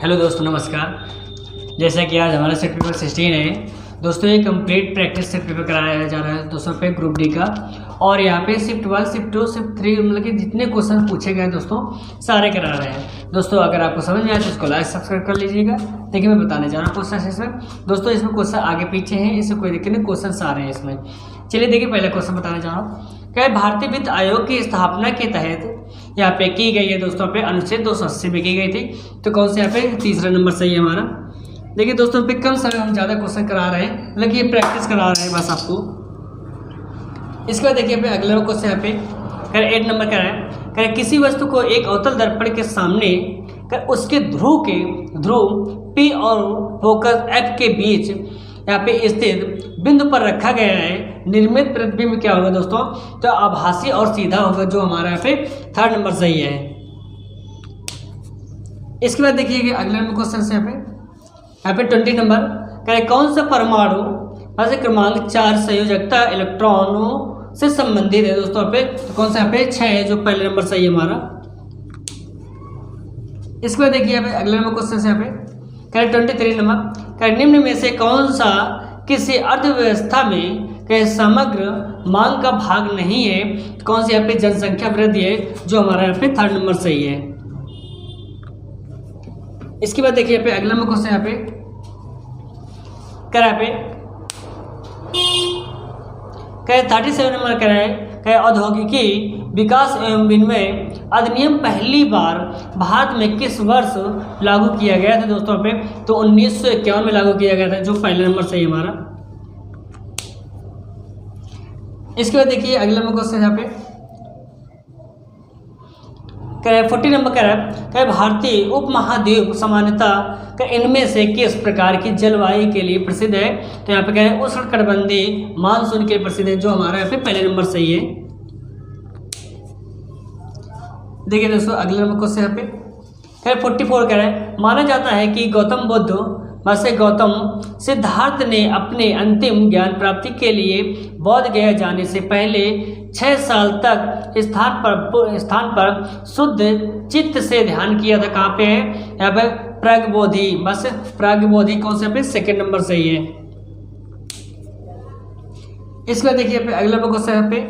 Hello दोस्तों, नमस्कार। जैसा कि आज हमारा सेट पेपर 16 है दोस्तों, ये कंप्लीट प्रैक्टिस सेट पेपर कराया जा रहा है दोस्तों पे ग्रुप डी का। और यहाँ पे शिफ्ट 1, शिफ्ट 2, शिफ्ट 3 मतलब कि जितने क्वेश्चन पूछे गए दोस्तों सारे करा रहे हैं दोस्तों। अगर आपको समझ में आए तो इसको लाइक सब्सक्राइब कर लीजिएगा। देखिए मैं बताने जा रहा हूँ क्वेश्चन इसमें दोस्तों। इसमें क्वेश्चन आगे पीछे हैं, इससे कोई दिक्कत नहीं, क्वेश्चन सारे हैं इसमें। चलिए देखिए, पहला क्वेश्चन बताने जा रहा हूँ। क्या भारतीय वित्त आयोग की स्थापना के तहत यहाँ पे की गई है दोस्तों पे अनुच्छेद 280 में की गई थी। तो कौन से यहाँ पे तीसरा नंबर सही है हमारा। देखिए दोस्तों पे कम समय हम ज़्यादा क्वेश्चन करा रहे हैं, मतलब कि ये प्रैक्टिस करा रहे हैं बस आपको। इसके बाद देखिए पे अगला क्वेश्चन यहाँ पे कर 8 नंबर का है। कर किसी वस्तु को एक अवतल दर्पण के सामने कर उसके ध्रुव P और फोकस F के बीच यहाँ पे स्थित बिंदु पर रखा गया है। निर्मित प्रतिबिंब क्या होगा दोस्तों? तो आभासी और सीधा होगा, जो हमारा यहाँ पे थर्ड नंबर सही है। इसके बाद देखिए अगला क्वेश्चन से यहाँ पे 20 नंबर कह कौन सा परमाणु वैसे क्रमांक 4 संयोजकता इलेक्ट्रॉनों से संबंधित है दोस्तों पे? तो कौन सा यहाँ पे 6 है, जो पहले नंबर सही है हमारा। इसके बाद देखिए यहाँ पे अगला क्वेश्चन से यहाँ पे कह 23 नंबर कह निम्न में से कौन सा किसी अर्थव्यवस्था में कह समग्र मांग का भाग नहीं है? तो कौन सी यहाँ पे जनसंख्या वृद्धि है, जो हमारा यहाँ पे थर्ड नंबर सही है। इसके बाद देखिए यहाँ पे अगला क्वेश्चन यहाँ पे कह 37 नंबर कह रहा है कह औद्योगिकी विकास एवं विनिमय अधिनियम पहली बार भारत में किस वर्ष लागू किया गया था दोस्तों पे? तो 1951 में लागू किया गया था, जो पहला नंबर सही हमारा। इसके बाद देखिए अगला क्वेश्चन यहाँ पे कह 40 नंबर कह रहा है कह भारतीय उपमहाद्वीप सामान्यतः का इनमें से किस प्रकार की जलवायु के लिए प्रसिद्ध है? तो यहाँ पे कह रहे हैं उष्णकटिबंधीय मानसून के लिए प्रसिद्ध है, जो हमारा यहाँ पे पहले नंबर सही है। देखिए दोस्तों अगला क्वेश्चन यहाँ पे कह 44 कह रहा है माना जाता है कि गौतम बुद्ध गौतम सिद्धार्थ ने अपने अंतिम ज्ञान प्राप्ति के लिए बौद्ध गया जाने से पहले 6 साल तक स्थान पर शुद्ध चित्त से ध्यान किया था। कहाँ पे है? यहाँ पे प्राग्बोधि। बस प्राग्बोधि कौन से पे? सेकंड नंबर सही है। इसके बाद देखिए पे अगला क्वेश्चन यहाँ पे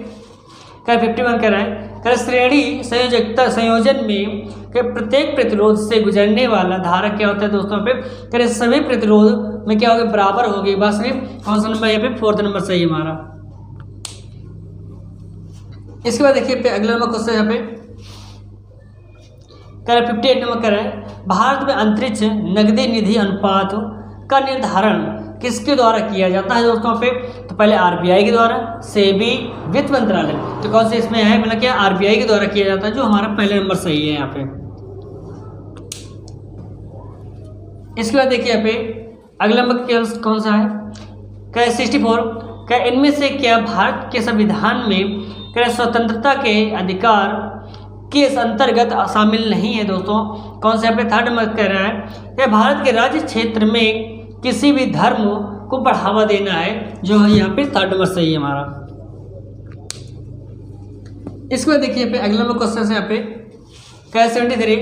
क्या 51 कह रहा है कह श्रेणी संयोजन में प्रत्येक प्रतिरोध से गुजरने वाला धारक क्या होता है दोस्तों पे? कह सभी प्रतिरोध में क्या होगा? बराबर होगी। बस में कौन सा नंबर यहाँ पे? फोर्थ नंबर सही हमारा। इसके बाद देखिए पे अगला क्वेश्चन यहाँ पे कह 58 नंबर कह रहा है भारत में अंतरिक्ष नकदी निधि अनुपात का निर्धारण किसके द्वारा किया जाता है दोस्तों पे? तो पहले RBI के द्वारा, सेबी, वित्त मंत्रालय। तो कौन से इसमें है? मतलब क्या RBI के द्वारा किया जाता है, जो हमारा पहले नंबर सही है यहाँ पे। इसके बाद देखिए यहाँ पे अगला नंबर कौन सा है? क्या 64 क्या इनमें से क्या भारत के संविधान में क्या स्वतंत्रता के अधिकार के अंतर्गत शामिल नहीं है दोस्तों? कौन सा यहाँ पे थर्ड नंबर कह रहा है क्या भारत के राज्य क्षेत्र में किसी भी धर्म को बढ़ावा देना है, जो है यहाँ पे थर्ड नंबर सही है हमारा। इसके बाद देखिए पे अगला क्वेश्चन है यहाँ पे क्या 73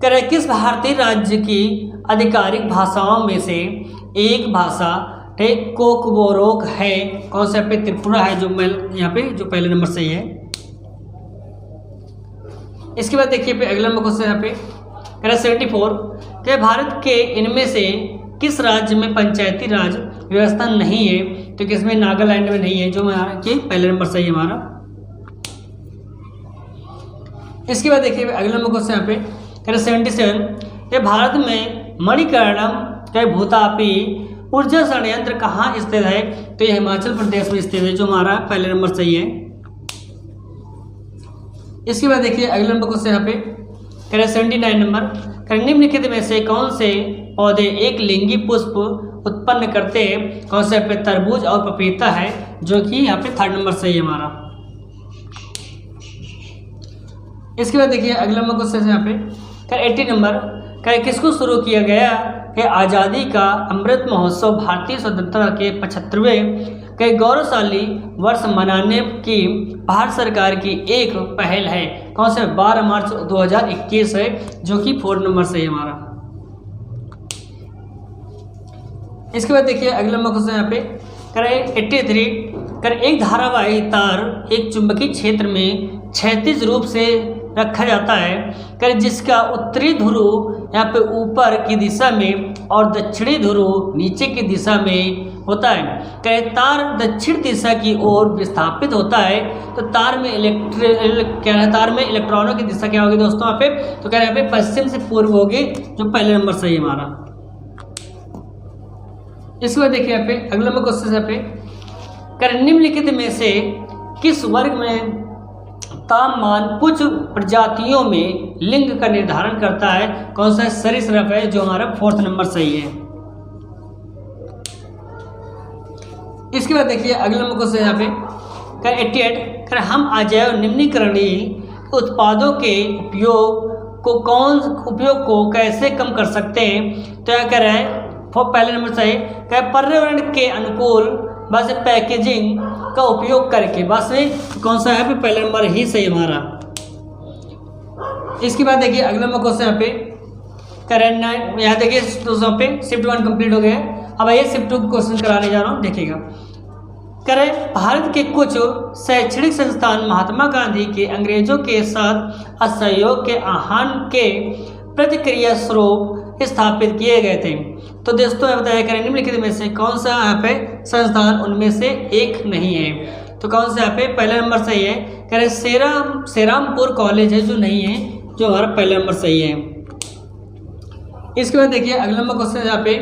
कह किस भारतीय राज्य की आधिकारिक भाषाओं में से एक भाषा कोकबोरोक है? कौन सा पे? त्रिपुरा है, जो यहाँ पे जो पहले नंबर सही है। इसके बाद देखिए पे अगला क्वेश्चन यहाँ पे कह 74 क्या भारत के इनमें से किस राज्य में पंचायती राज व्यवस्था नहीं है? तो किसमें? नागालैंड में नहीं है, जो हमारा कि पहले नंबर सही है हमारा। इसके बाद देखिए अगला क्वेश्चन यहाँ पे कह 77 ये भारत में मणिकर्णम के भूतापी ऊर्जा संयंत्र कहाँ स्थित है? तो ये हिमाचल प्रदेश में स्थित है, जो हमारा पहले नंबर सही है। इसके बाद देखिए अगला क्वेश्चन यहाँ पे कह 79 नंबर निम्नलिखित में से कौन से पौधे एक लिंगी पुष्प उत्पन्न करते हैं? कौन से पे? तरबूज और पपीता है, जो कि यहाँ पे थर्ड नंबर सही है हमारा। इसके बाद देखिए अगला क्वेश्चन यहाँ पे क्या 80 नंबर क्या किसको शुरू किया गया कि आज़ादी का अमृत महोत्सव भारतीय स्वतंत्रता के 75वें कई गौरवशाली वर्ष मनाने की भारत सरकार की एक पहल है। कौन से? 12 मार्च 2021 है, जो कि 4 नंबर से है हमारा। इसके बाद देखिए अगला नंबर क्वेश्चन यहाँ पे करें 83 करें एक धारावाही तार एक चुंबकीय क्षेत्र में क्षैतिज रूप से रखा जाता है करें जिसका उत्तरी ध्रुव यहाँ पे ऊपर की दिशा में और दक्षिणी ध्रुव नीचे की दिशा में होता है। करें तार दक्षिण दिशा की ओर विस्थापित होता है तो तार में तार में इलेक्ट्रॉनों की दिशा क्या होगी दोस्तों यहाँ पे, तो कह रहे हैं यहाँ पे पश्चिम से पूर्व होगी, जो पहले नंबर सही हमारा। इसके बाद देखिए यहाँ पे अगला नंबर क्वेश्चन यहाँ पे करें निम्नलिखित में से किस वर्ग में तापमान कुछ प्रजातियों में लिंग का निर्धारण करता है, कौन सा सरीसृप है, जो हमारा 4th नंबर सही है। इसके बाद देखिए अगला नंबर क्वेश्चन यहाँ पे कर 88 कर हम अजैव निम्नीकरणीय उत्पादों के उपयोग को कैसे कम कर सकते हैं, तो क्या कर रहे हैं पहले नंबर सही क्या पर्यावरण के अनुकूल बस पैकेजिंग का उपयोग करके, बस कौन सा है पहला नंबर ही सही हमारा। इसके बाद देखिए अगला नंबर क्वेश्चन यहाँ पे करें यहाँ देखिए दोस्तों पे शिफ्ट 1 कंप्लीट हो गया। अब आइए शिफ्ट 2 क्वेश्चन कराने जा रहा हूँ, देखिएगा। करें भारत के कुछ शैक्षणिक संस्थान महात्मा गांधी के अंग्रेजों के साथ असहयोग के आह्वान के प्रतिक्रिया स्वरूप स्थापित किए गए थे। तो दोस्तों बताया करें निम्नलिखित में से कौन सा यहाँ पे संस्थान उनमें से एक नहीं है, तो कौन सा यहाँ पे पहला नंबर सही है। करें सेरामपुर कॉलेज है जो नहीं है, जो हमारा पहला नंबर सही है। इसके बाद देखिए अगला नंबर क्वेश्चन यहाँ पे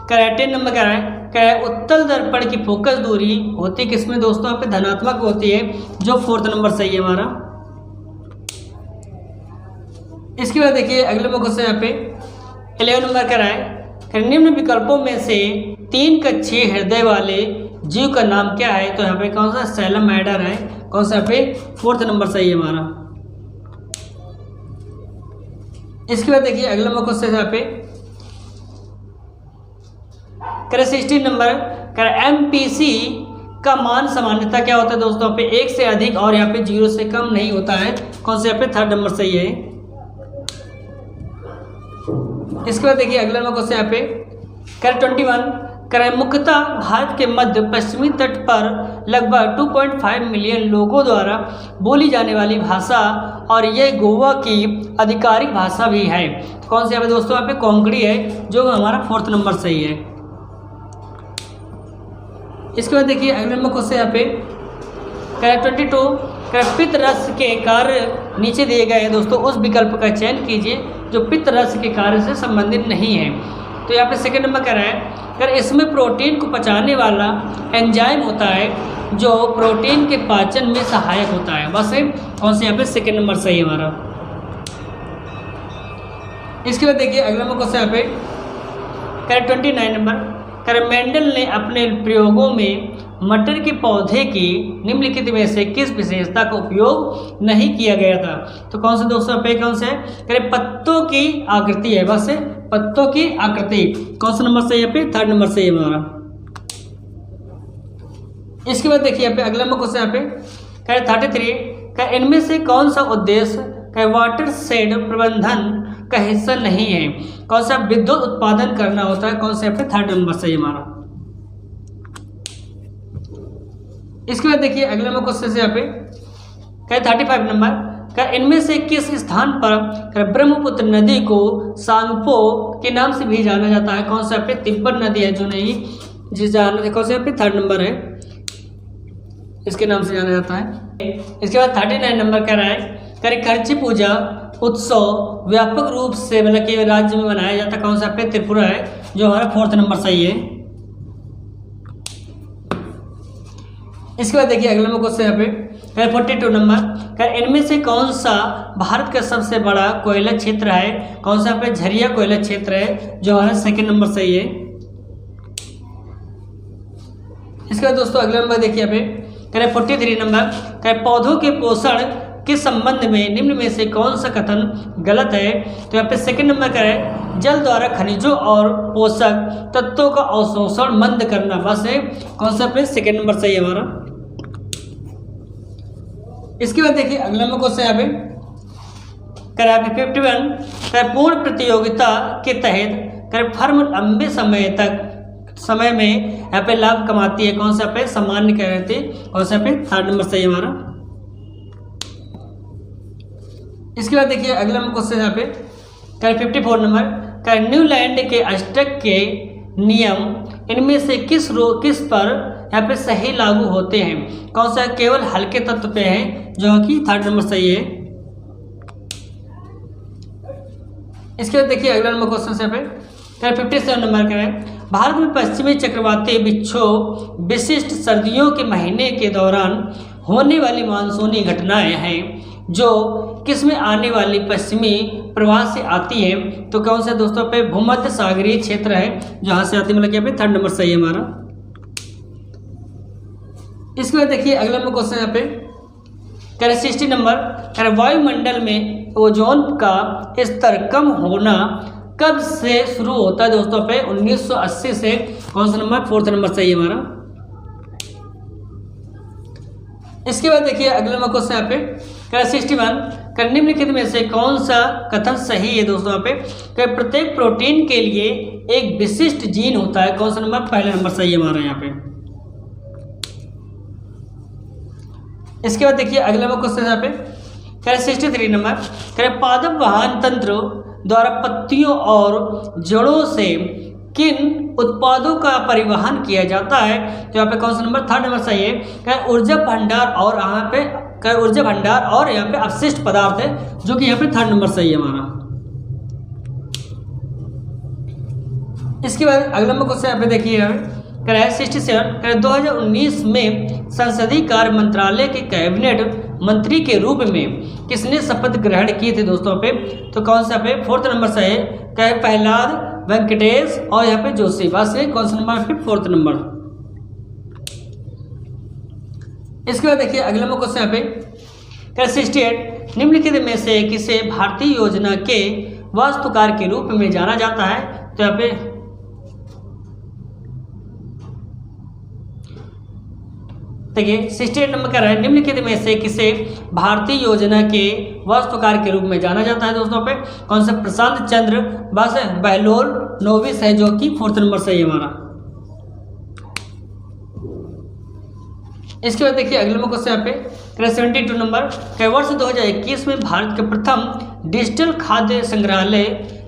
करें 10 नंबर कह रहा है उत्तल दर्पण की फोकस दूरी होती है किसमें दोस्तों यहाँ पे धनात्मक होती है, जो 4th नंबर सही है हमारा। इसके बाद देखिए अगले नंबर क्वेश्चन यहाँ पे 11 नंबर कह रहा है निम्न विकल्पों में से 3 कक्षीय हृदय वाले जीव का नाम क्या है, तो यहाँ पे कौन सा सैलमैंडर है, कौन सा यहाँ पे 4th नंबर सही है हमारा। इसके बाद देखिए अगला नंबर क्वेश्चन यहाँ पे करें 16 नंबर करें MPC का मान सामान्यता क्या होता है दोस्तों, यहाँ पे 1 से अधिक और यहाँ पे 0 से कम नहीं होता है, कौन से यहाँ पे 3rd नंबर सही है। इसके बाद देखिए अगला नंबर क्वेश्चन यहाँ पे करें 21 करें मुख्यतः भारत के मध्य पश्चिमी तट पर लगभग 2.5 मिलियन लोगों द्वारा बोली जाने वाली भाषा और यह गोवा की आधिकारिक भाषा भी है, तो कौन से यहाँ पे दोस्तों यहाँ पे कोंकणी है, जो हमारा 4th नंबर सही है। इसके बाद देखिए अगले नंबर क्वेश्चन यहाँ पे करें 22 करें पित्त रस के कार्य नीचे दिए गए हैं दोस्तों, उस विकल्प का चयन कीजिए जो पित्त रस के कार्य से संबंधित नहीं है। तो यहाँ पे 2nd नंबर कह रहा है अगर इसमें प्रोटीन को पचाने वाला एंजाइम होता है जो प्रोटीन के पाचन में सहायक होता है, बस कौन से यहाँ पे 2nd नंबर सही है हमारा। इसके बाद देखिए अगला नंबर क्वेश्चन यहाँ पे करें 29 नंबर करें मेंडल ने अपने प्रयोगों में मटर के पौधे की निम्नलिखित में से किस विशेषता का उपयोग नहीं किया गया था, तो कौन से दोस्तों पे कौन से करें पत्तों की आकृति है, बस पत्तों की आकृति, कौन सा नंबर सही है पे 3rd नंबर सही है हमारा। इसके बाद देखिए यहाँ पे अगला नंबर क्वेश्चन यहाँ पे करें 33 करें इनमें से कौन सा उद्देश्य करें वाटर शेड प्रबंधन का हिस्सा नहीं है, कौन सा विद्युत उत्पादन करना होता है, कौन सा यहाँ पे 3rd नंबर सही हमारा। इसके बाद देखिए अगला नंबर क्वेश्चन से यहाँ पे कह 35 नंबर कह इनमें से किस स्थान पर ब्रह्मपुत्र नदी को सांगपो के नाम से भी जाना जाता है, कौन सा यहाँ पे तिब्बत नदी है जो नहीं जिस जाना, कौन सा यहाँ पे 3rd नंबर है, इसके नाम से जाना जाता है। इसके बाद 39 नंबर कह रहा है करें खर्ची पूजा उत्सव व्यापक रूप से मतलब कि राज्य में मनाया जाता है, कौन सा पे त्रिपुरा है, जो हमारा 4th नंबर सही है। इसके बाद देखिए अगला नंबर क्वेश्चन यहाँ पे 42 नंबर इनमें से कौन सा भारत का सबसे बड़ा कोयला क्षेत्र है, कौन सा पे झरिया कोयला क्षेत्र है, जो हमारा 2nd नंबर सही है। इसके बाद दोस्तों अगला नंबर देखिए यहाँ पे 43 नंबर पौधों के पोषण के संबंध में निम्न में से कौन सा कथन गलत है, तो यहाँ पे 2nd नंबर करें जल द्वारा खनिजों और पोषक तत्वों का अवशोषण मंद करना, बस कौन सा पे 2nd नंबर सही है हमारा। इसके बाद देखिए अगला नंबर क्वेश्चन यहाँ पे करें 51 पूर्ण प्रतियोगिता के तहत करें फर्म लंबे समय में यहाँ पे लाभ कमाती है, कौन सा पे सामान्य कह रहे थे, कौन सा पे 3rd नंबर सही हमारा। इसके बाद देखिए अगला क्वेश्चन यहाँ पे करें 54 नंबर, करें न्यूलैंड के अष्टक के नियम इनमें से किस पर यहाँ पे सही लागू होते हैं, कौन सा केवल हल्के तत्व पे है, जो कि 3rd नंबर सही है। इसके बाद देखिए अगला नंबर क्वेश्चन यहाँ पे करें 57 नंबर करें, भारत में पश्चिमी चक्रवाती विक्षोभ विशिष्ट सर्दियों के महीने के दौरान होने वाली मानसूनी घटनाएं हैं जो किसमें आने वाली पश्चिमी प्रवाह से आती है, तो कौन सा दोस्तों पे भूमध्य सागरीय क्षेत्र है जहां से आती है, मतलब यहाँ पे 3rd नंबर सही है हमारा। इसके बाद देखिए अगला नंबर क्वेश्चन यहाँ पे करें 60 नंबर, करें वायुमंडल में ओजोन का स्तर कम होना कब से शुरू होता है दोस्तों पे 1980 से, कौन सा नंबर 4th नंबर सही है हमारा। इसके बाद देखिए अगला नंबर क्वेश्चन यहाँ पे करें 61, निम्नलिखित में से कौन सा कथन सही है दोस्तों यहाँ पे, प्रत्येक प्रोटीन के लिए एक विशिष्ट जीन होता है, कौन सा नंबर, पहला नंबर सही है हमारा यहाँ पे। इसके बाद देखिए अगला नंबर क्वेश्चन यहाँ पे करें 63 नंबर, करें पादप वाहन तंत्र द्वारा पत्तियों और जड़ों से किन उत्पादों का परिवहन किया जाता है, तो यहाँ पे कौन सा नंबर, 3rd नंबर सही है। करें ऊर्जा भंडार और यहाँ पे करें ऊर्जा भंडार और यहाँ पे अपशिष्ट पदार्थ है, जो कि यहाँ पे 3rd नंबर सही है हमारा। इसके बाद अगला नंबर क्वेश्चन यहाँ पे देखिए करें 67, करें 2019 में संसदीय कार्य मंत्रालय के कैबिनेट मंत्री के रूप में किसने शपथ ग्रहण की थी दोस्तों पे, तो कौन सा पे 4th नंबर सही है, कहे प्रहलाद वेंकटेश और यहाँ पे जोशी, बस है कौन सा नंबर पे 4th नंबर। इसके बाद देखिए अगला नंबर क्वेश्चन यहाँ पे करें 68, निम्नलिखित में से किसे भारतीय योजना के वास्तुकार के रूप में जाना जाता है, तो यहाँ पे देखिए 68 नंबर का है, निम्नलिखित में से किसे भारतीय योजना के वास्तुकार के रूप में जाना जाता है दोस्तों पे, कौन सा, प्रशांत चंद्र बस बहलोल नोविस है, जो कि 4th नंबर सही है हमारा। इसके बाद देखिए अगले नंबर क्वेश्चन यहाँ पे 72 नंबर, वर्ष 2021 में भारत का प्रथम डिजिटल खाद्य संग्रहालय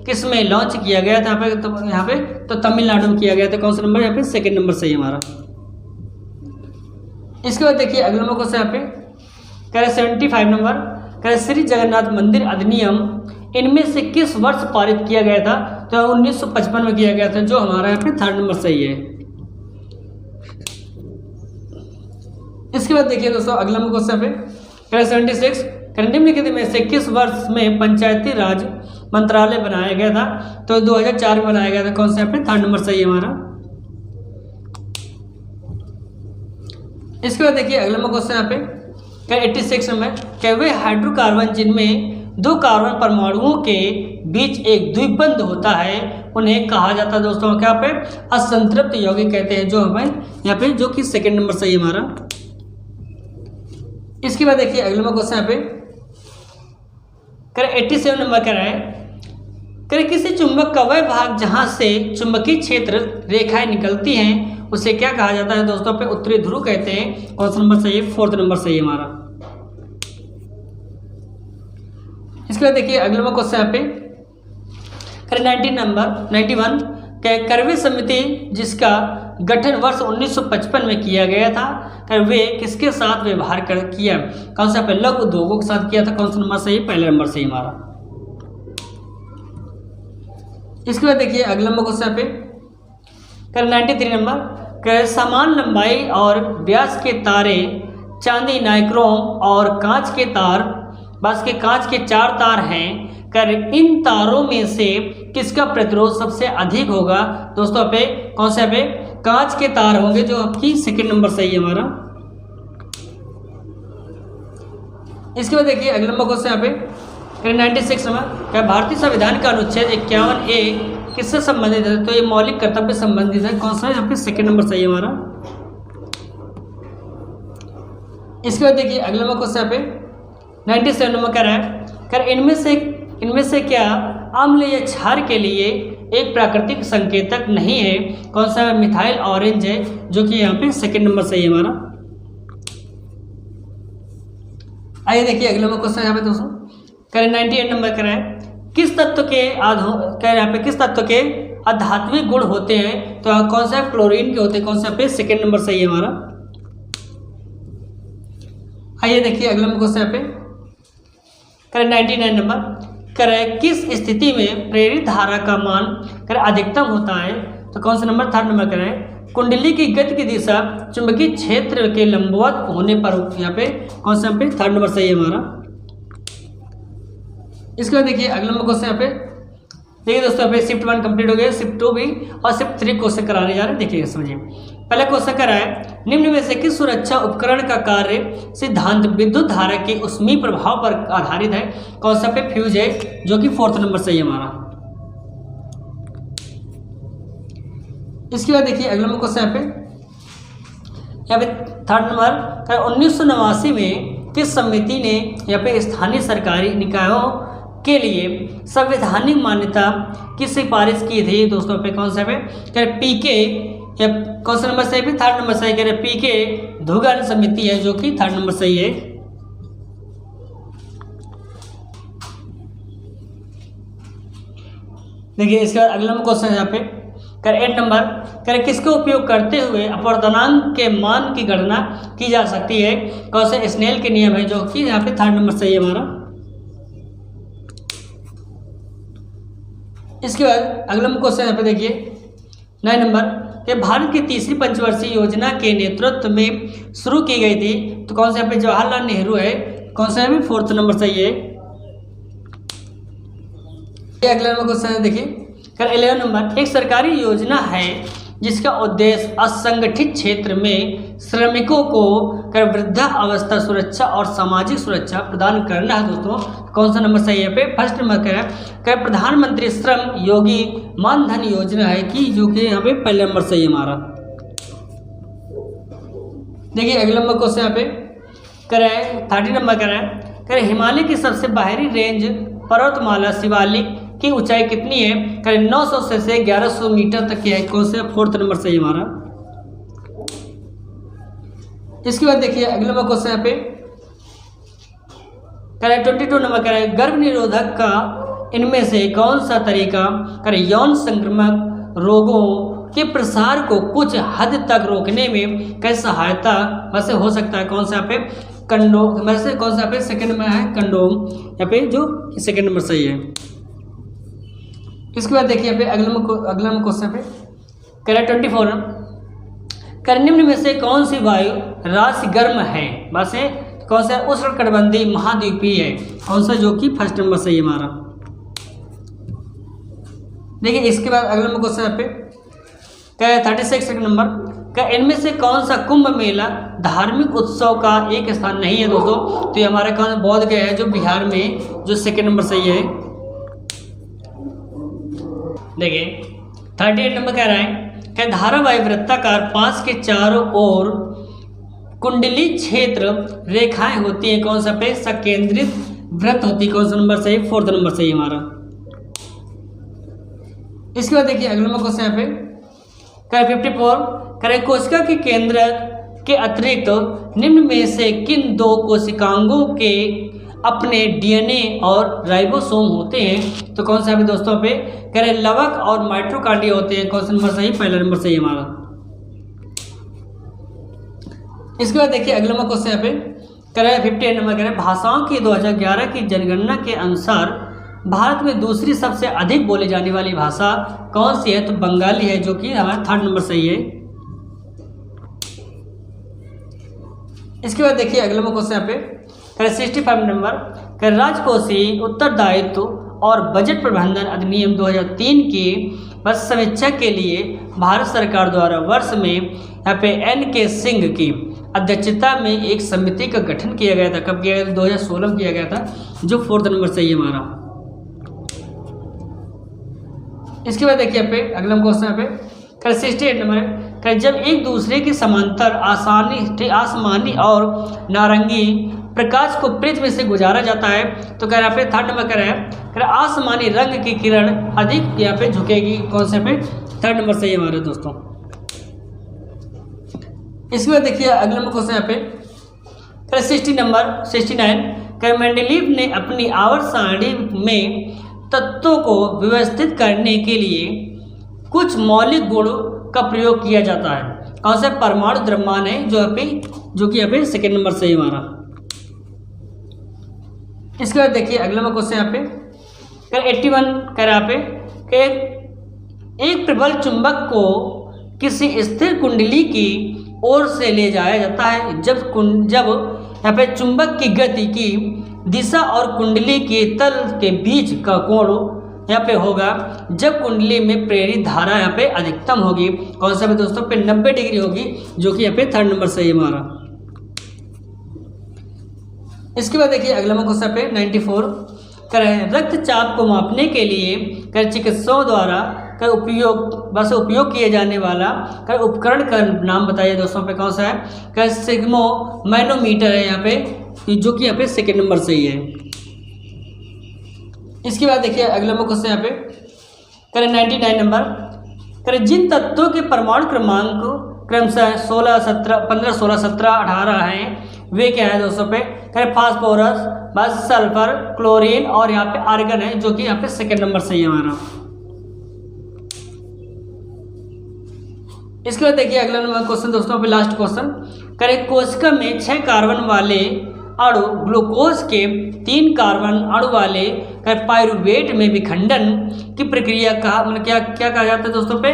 किस में लॉन्च किया गया था, यहाँ पे तो तमिलनाडु में किया गया था, कौन सा नंबर, यहाँ पे 2nd नंबर सही है हमारा। इसके बाद देखिए अगला नंबर क्वेश्चन यहाँ पे करें 75 नंबर, करें श्री जगन्नाथ मंदिर अधिनियम इनमें से किस वर्ष पारित किया गया था, तो 1955 में किया गया था, जो हमारा यहाँ पे 3rd नंबर सही है। इसके बाद देखिए दोस्तों अगला नंबर क्वेश्चन यहाँ पे करें 76, करें निम्नलिखित में से किस वर्ष में पंचायती राज मंत्रालय बनाया गया था, तो 2004 में बनाया गया था, कौन सा यहाँ पे 3rd नंबर सही है हमारा। इसके बाद देखिए अगला नंबर क्वेश्चन यहाँ पे क्या 86 नंबर, क्या वे हाइड्रोकार्बन जिनमें 2 कार्बन परमाणुओं के बीच एक द्विबंध होता है उन्हें कहा जाता है दोस्तों क्या पे असंतृप्त यौगिक कहते हैं, जो हमें यहाँ पे जो कि 2nd नंबर सही है हमारा। इसके बाद देखिए अगला नंबर क्वेश्चन यहाँ पे करें 87 नंबर का है, करें किसी चुंबक का वह भाग जहां से चुंबकीय क्षेत्र रेखाएं निकलती हैं उसे क्या कहा जाता है दोस्तों पे उत्तरी ध्रुव कहते हैं, कौन सा नंबर सही है, 4th नंबर सही है हमारा। इसके बाद देखिए अगला नंबर क्वेश्चन यहाँ पे करें 91 करवे समिति जिसका गठन वर्ष 1955 में किया गया था, वे किसके साथ व्यवहार किया, कौन सा, लघु उद्योगों के साथ किया था, कौन सा नंबर सही, पहला नंबर सही हमारा। इसके बाद देखिए अगला नंबर क्वेश्चन पे करें 93 नंबर, करें समान लंबाई और व्यास के तारे चांदी नाइक्रोम और कांच के तार, बस के कांच के 4 तार हैं, कर इन तारों में से किसका प्रतिरोध सबसे अधिक होगा दोस्तों पे, कौन सा पे, कांच के तार होंगे, जो आपकी 2nd नंबर सही है हमारा। इसके बाद देखिए अगला नंबर क्वेश्चन यहाँ पे 96 नंबर, क्या भारतीय संविधान का अनुच्छेद 51A किससे संबंधित है, तो ये मौलिक कर्तव्य संबंधित है, कौन सा है, यहाँ पे 2nd नंबर सही है हमारा। इसके बाद देखिए अगला नंबर क्वेश्चन यहाँ पे 97 नंबर कह रहा है, कर इनमें से क्या अम्ल या क्षार के लिए एक प्राकृतिक संकेतक नहीं है। कौन सा? मिथाइल ऑरेंज है, जो कि यहाँ पे सेकंड नंबर सही है हमारा। आइए देखिए अगला क्वेश्चन यहाँ पे दोस्तों, करें 98 नंबर करें, किस तत्व के यहाँ पे किस तत्व के अधात्विक गुण होते हैं? तो कौन सा? क्लोरीन के होते हैं। कौन सा? पे सेकंड नंबर सही है हमारा। आइए देखिए अगला क्वेश्चन यहाँ पे करें 99 नंबर, करें किस स्थिति में प्रेरित धारा का मान करें अधिकतम होता है? तो कौन सा नंबर? थर्ड नंबर करें, कुंडली की गति की दिशा चुंबकीय क्षेत्र के लंबवत होने पर। यहाँ पे कौन सा? पे थर्ड नंबर सही है हमारा। इसके बाद देखिए अगला क्वेश्चन यहाँ पे, देखिए दोस्तों यहाँ पे शिफ्ट 1 कंप्लीट हो गया, शिफ्ट 2 भी और शिफ्ट 3 क्वेश्चन कराने जा रहे हैं। देखिए समझिए, पहला क्वेश्चन करा है, निम्न में से किस सुरक्षा उपकरण का कार्य सिद्धांत विद्युत धारा के ऊष्मीय प्रभाव पर आधारित है? कौन सा? पे फ्यूज है, जो कि फोर्थ नंबर सही है हमारा। इसके बाद देखिए अगला क्वेश्चन यहाँ पे थर्ड नंबर, 1989 में किस समिति ने यहाँ पे स्थानीय सरकारी निकायों के लिए संवैधानिक मान्यता की सिफारिश की थी? दोस्तों पे कौन सा? पे पीके, या कौन सा नंबर सही? पे थर्ड नंबर सही, कह रहे पीके धुगन समिति है, जो कि थर्ड नंबर सही है। देखिए इसके बाद अगला क्वेश्चन यहाँ पे कर 8 नंबर, कर किसका उपयोग करते हुए अपवर्तनांक के मान की गणना की जा सकती है? कौन से? स्नेल के नियम है, जो कि यहाँ पे थर्ड नंबर सही है हमारा। इसके बाद अगला क्वेश्चन यहाँ पे देखिए 9 नंबर, कि भारत की तीसरी पंचवर्षीय योजना के नेतृत्व में शुरू की गई थी? तो कौन सा? यहाँ पे जवाहरलाल नेहरू है। कौन सा? यहाँ पे फोर्थ नंबर सही है। अगला क्वेश्चन देखिए कर 11 नंबर, एक सरकारी योजना है जिसका उद्देश्य असंगठित क्षेत्र में श्रमिकों को कर वृद्धा अवस्था सुरक्षा और सामाजिक सुरक्षा प्रदान करना है। दोस्तों कौन सा नंबर सही है? पे फर्स्ट नंबर कर प्रधानमंत्री श्रम योगी मानधन योजना है, कि जो कि यहाँ पे पहले नंबर सही है हमारा। देखिए अगला नंबर क्वेश्चन यहाँ पे करें 30 नंबर करें, हिमालय की सबसे बाहरी रेंज पर्वतमाला शिवालिक की ऊंचाई कितनी है? करीब 900 से 1100 मीटर तक की है। कौन से? फोर्थ नंबर सही हमारा। इसके बाद देखिए अगला क्वेश्चन यहाँ पे करें 22 नंबर करें, गर्भ निरोधक का इनमें से कौन सा तरीका करें यौन संक्रामक रोगों के प्रसार को कुछ हद तक रोकने में कैसे सहायता वैसे हो सकता है? कौन सा? यहाँ पे कंडोम, वैसे कौन सा? यहाँ पे सेकंड में है कंडोम, यहाँ पे जो सेकंड नंबर सही है। इसके बाद देखिए यहाँ पे अगला क्वेश्चन पे करें 24 कर निम्न में से कौन सी वायु राशि गर्म है? बस है कौन सा? उष्णकटिबंधीय महाद्वीपीय है। कौन सा? जो कि फर्स्ट नंबर सही है हमारा। देखिए इसके बाद अगला क्वेश्चन यहाँ पे क्या 36 नंबर का, इनमें से कौन सा कुंभ मेला धार्मिक उत्सव का एक स्थान नहीं है? दोस्तों तो ये हमारा कौन? बोध गया है, जो बिहार में, जो सेकंड नंबर सही है। देखिए 38 नंबर कह रहा है कि धारावाही वृत्ताकार पास के चारों ओर कुंडली क्षेत्र रेखाएं होती हैं। कौन सा? पे सकेंद्रित वृत्त होती है। कौन सा नंबर सही? फोर्थ नंबर सही हमारा। इसके बाद देखिए अगला क्वेश्चन यहाँ पे कर 54 करें, कोशिका के केंद्र के अतिरिक्त निम्न में से किन दो कोशिकांगों के अपने डीएनए और राइबोसोम होते हैं? तो कौन सा? भी दोस्तों पे करें लवक और माइटोकॉन्ड्रिया होते हैं। कौन सा नंबर सही? पहला नंबर सही हमारा। इसके बाद देखिए अगला क्वेश्चन यहाँ पे करें 58 नंबर करें, भाषाओं की 2011 की जनगणना के अनुसार भारत में दूसरी सबसे अधिक बोली जाने वाली भाषा कौन सी है? तो बंगाली है, जो कि हमारा थर्ड नंबर सही है। इसके बाद देखिए अगला क्वेश्चन यहाँ पे 65 नंबर कर, राजकोषीय उत्तरदायित्व और बजट प्रबंधन अधिनियम 2003 की बस समीक्षा के लिए भारत सरकार द्वारा वर्ष में यहाँ पे NK सिंह की अध्यक्षता में एक समिति का गठन किया गया था। कब किया गया था? 2016 में किया गया था, जो फोर्थ नंबर सही है हमारा। इसके बाद देखिए यहाँ पे अगला क्वेश्चन यहाँ पे 68 नंबर, जब एक दूसरे के समांतर आसमानी और नारंगी प्रकाश को प्रिज्म से गुजारा जाता है, तो कह रहा है पे 3rd नंबर कह रहा है आसमानी रंग की किरण अधिक यहाँ पे झुकेगी। कौन से पे 3rd नंबर सही हमारे दोस्तों। इसके बाद देखिए अगला नंबर क्वेश्चन यहाँ पे 69 मेंडलीव ने अपनी आवर्त सारणी में तत्वों को व्यवस्थित करने के लिए कुछ मौलिक गुणों का प्रयोग किया जाता है। कौन सा परमाणु द्रव्यमान है जो कि यहाँ पे 2nd नंबर सही हमारा। इसके बाद देखिए अगला नंबर क्वेश्चन यहाँ पे 81 कह रहा पे एक प्रबल चुंबक को किसी स्थिर कुंडली की ओर से ले जाया जाता है जब यहाँ पे चुंबक की गति की दिशा और कुंडली के तल के बीच का कोण यहाँ पे होगा जब कुंडली में प्रेरित धारा यहाँ पे अधिकतम होगी। कौन सा पे दोस्तों पे 90 डिग्री होगी, जो कि यहाँ पे 3rd नंबर सही हमारा। इसके बाद देखिए अगला क्वेश्चन पे 94 करें रक्तचाप को मापने के लिए चिकित्सकों द्वारा उपयोग किए जाने वाला उपकरण का नाम बताइए दोस्तों पे। कौन सा है सिग्मो मैनोमीटर है यहाँ पे, जो कि यहाँ पे 2nd नंबर सही है। इसके बाद देखिए अगला क्वेश्चन यहाँ पे 99 नंबर जिन तत्वों के परमाणु क्रमांक क्रमशः 16, 17, 15, 16, 17, 18 हैं वे क्या है दोस्तों पे फास्फोरस, बस सल्फर, क्लोरीन और यहाँ पे आर्गन है, जो कि यहाँ पे 2nd नंबर सही है हमारा। इसके बाद देखिए अगला नंबर क्वेश्चन दोस्तों पे लास्ट क्वेश्चन कोशिका में 6 कार्बन वाले अणु ग्लूकोज के 3 कार्बन अणु वाले पाइरुवेट में विखंडन की प्रक्रिया कहा मतलब क्या कहा जाता है दोस्तों पे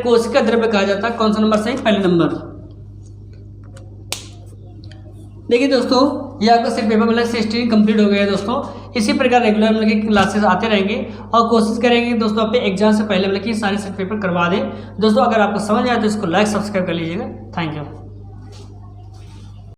कोशिका द्रव्य कहा जाता है। कौन सा नंबर सही 1 नंबर। देखिए दोस्तों ये आपका सेट पेपर मतलब 16 कंप्लीट हो गया है दोस्तों। इसी प्रकार रेगुलर मतलब कि क्लासेस आते रहेंगे और कोशिश करेंगे दोस्तों अपने एग्जाम से पहले मतलब कि सारे सेट पेपर करवा दें दोस्तों। अगर आपको समझ आए तो इसको लाइक सब्सक्राइब कर लीजिएगा। Thank you.